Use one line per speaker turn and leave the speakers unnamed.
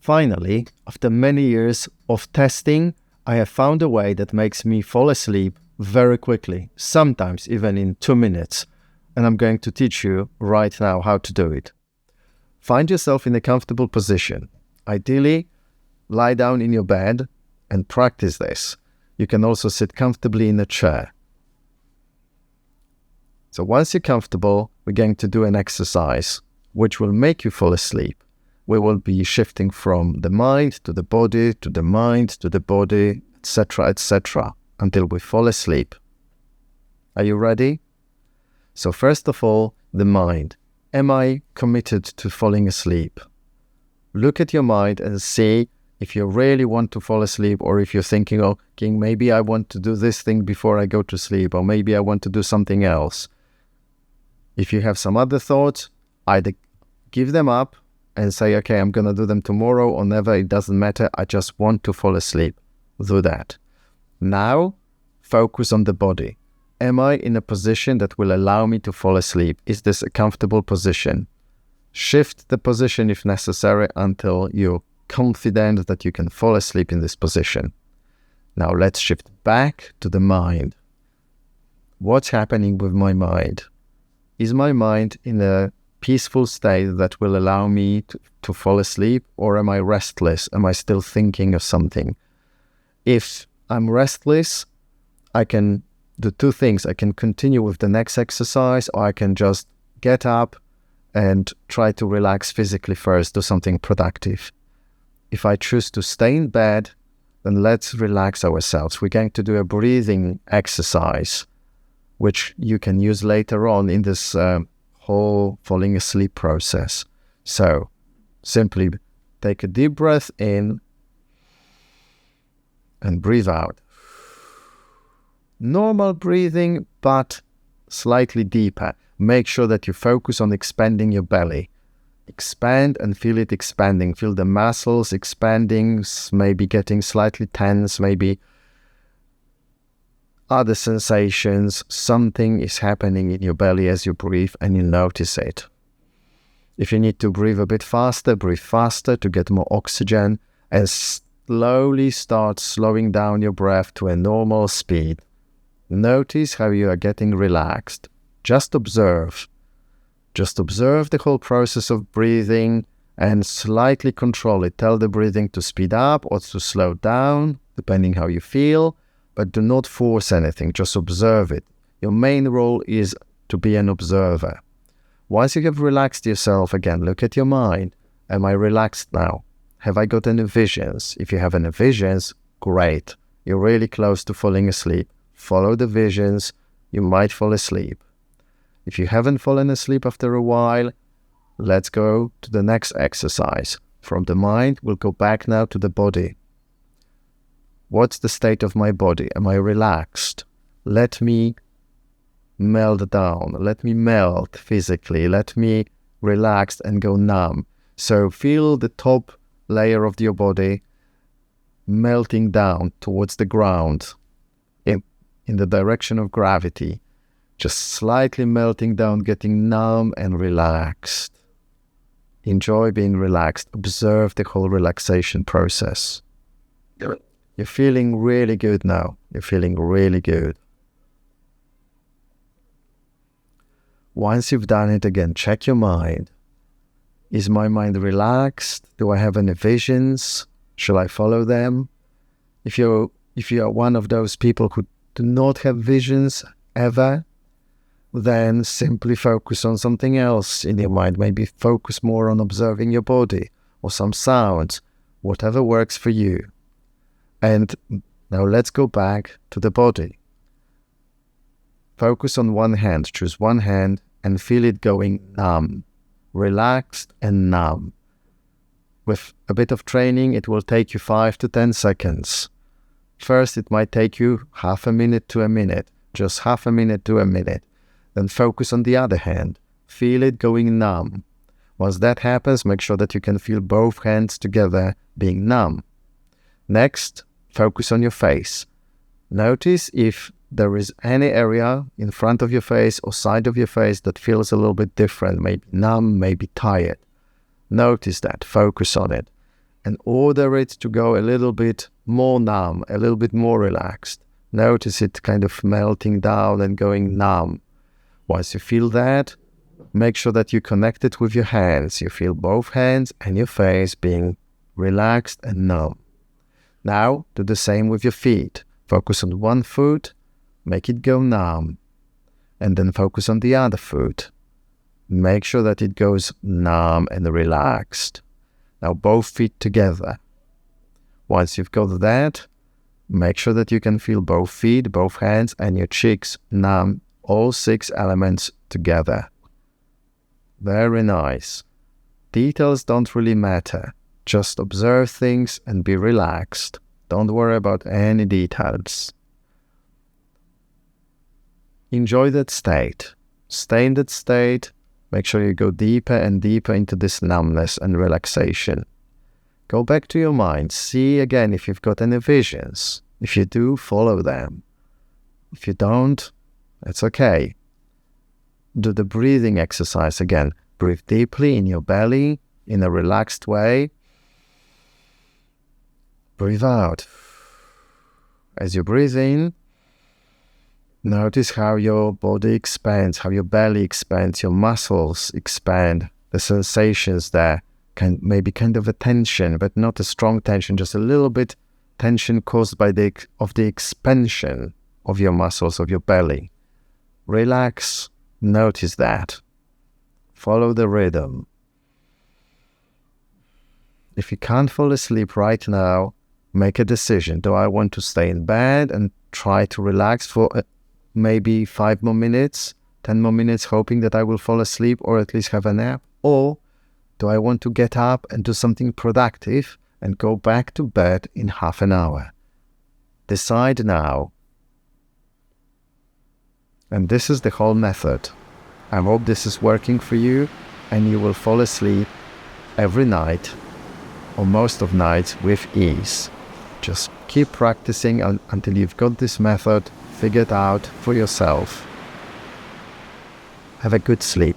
Finally, after many years of testing, I have found a way that makes me fall asleep very quickly, sometimes even in 2 minutes. And I'm going to teach you right now how to do it. Find yourself in a comfortable position. Ideally, lie down in your bed and practice this. You can also sit comfortably in a chair. So once you're comfortable, we're going to do an exercise which will make you fall asleep. We will be shifting from the mind to the body, to the mind, to the body, etc., until we fall asleep. Are you ready? So first of all, the mind. Am I committed to falling asleep? Look at your mind and see if you really want to fall asleep, or if you're thinking, okay, maybe I want to do this thing before I go to sleep, or maybe I want to do something else. If you have some other thoughts, either give them up and say, okay, I'm going to do them tomorrow or never, it doesn't matter, I just want to fall asleep. Do that. Now, focus on the body. Am I in a position that will allow me to fall asleep? Is this a comfortable position? Shift the position if necessary until you're confident that you can fall asleep in this position. Now let's shift back to the mind. What's happening with my mind? Is my mind in a peaceful state that will allow me to fall asleep, or am I restless? Am I still thinking of something? If I'm restless, I can do two things. I can continue with the next exercise, or I can just get up and try to relax physically first, do something productive. If I choose to stay in bed, then let's relax ourselves. We're going to do a breathing exercise, which you can use later on in this whole falling asleep process. So simply take a deep breath in and breathe out. Normal breathing, but slightly deeper. Make sure that you focus on expanding your belly. Expand and feel it expanding. Feel the muscles expanding, maybe getting slightly tense, maybe other sensations. Something is happening in your belly as you breathe, and you notice it. If you need to breathe a bit faster, breathe faster to get more oxygen, and slowly start slowing down your breath to a normal speed. Notice how you are getting relaxed. Just observe. Just observe the whole process of breathing and slightly control it. Tell the breathing to speed up or to slow down, depending how you feel, but do not force anything. Just observe it. Your main role is to be an observer. Once you have relaxed yourself again, look at your mind. Am I relaxed now? Have I got any visions? If you have any visions, great. You're really close to falling asleep. Follow the visions. You might fall asleep. If you haven't fallen asleep after a while, let's go to the next exercise. From the mind, we'll go back now to the body. What's the state of my body? Am I relaxed? Let me melt down. Let me melt physically. Let me relax and go numb. So feel the top layer of your body melting down towards the ground in the direction of gravity. Just slightly melting down, getting numb and relaxed. Enjoy being relaxed. Observe the whole relaxation process. You're feeling really good now. You're feeling really good. Once you've done it again, check your mind. Is my mind relaxed? Do I have any visions? Shall I follow them? If you are one of those people who do not have visions ever, then simply focus on something else in your mind. Maybe focus more on observing your body or some sounds, whatever works for you. And now let's go back to the body. Focus on one hand, choose one hand and feel it going numb, relaxed and numb. With a bit of training, it will take you 5 to 10 seconds. First, it might take you half a minute to a minute, just half a minute to a minute. Then focus on the other hand. Feel it going numb. Once that happens, make sure that you can feel both hands together being numb. Next, focus on your face. Notice if there is any area in front of your face or side of your face that feels a little bit different, maybe numb, maybe tired. Notice that, focus on it. and order it to go a little bit more numb, a little bit more relaxed. Notice it kind of melting down and going numb. Once you feel that, make sure that you connect it with your hands. You feel both hands and your face being relaxed and numb. Now, do the same with your feet. Focus on one foot, make it go numb, and then focus on the other foot. Make sure that it goes numb and relaxed. Now, both feet together. Once you've got that, make sure that you can feel both feet, both hands, and your cheeks numb, all 6 elements together. Very nice. Details don't really matter. Just observe things and be relaxed. Don't worry about any details. Enjoy that state. Stay in that state. Make sure you go deeper and deeper into this numbness and relaxation. Go back to your mind. See again if you've got any visions. If you do, follow them. If you don't, it's okay. Do the breathing exercise again. Breathe deeply in your belly in a relaxed way. Breathe out. As you breathe in, notice how your body expands, how your belly expands, your muscles expand, the sensations there. Maybe kind of a tension, but not a strong tension, just a little bit tension caused by the expansion of your muscles, of your belly. Relax, notice that. Follow the rhythm. If you can't fall asleep right now, make a decision. Do I want to stay in bed and try to relax for maybe 5 more minutes, 10 more minutes, hoping that I will fall asleep or at least have a nap? Or do I want to get up and do something productive and go back to bed in half an hour? Decide now. And this is the whole method. I hope this is working for you and you will fall asleep every night or most of nights with ease. Just keep practicing until you've got this method figured out for yourself. Have a good sleep.